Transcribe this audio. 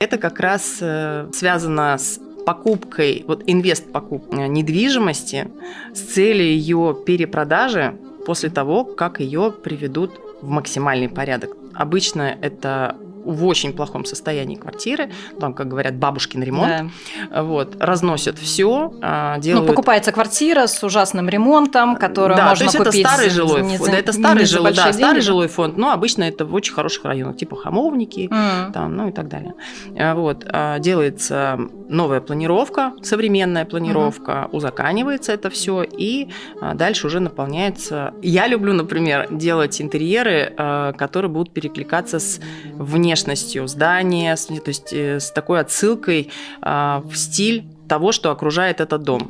Это как раз связано с покупкой, вот инвест-покупкой недвижимости с целью ее перепродажи после того, как ее приведут в максимальный порядок. Обычно это в очень плохом состоянии квартиры, там, как говорят, бабушкин ремонт, вот, разносят все, делают... Ну, покупается квартира с ужасным ремонтом, которую можно купить. Это старый жилой фонд. Это старый жилой фонд, но обычно это в очень хороших районах, типа Хамовники, там, ну и так далее. Вот, делается новая планировка, современная планировка, узаканивается это все, и дальше уже наполняется. Я люблю, например, делать интерьеры, которые будут перекликаться с внешностью здания, то есть с такой отсылкой в стиль того, что окружает этот дом.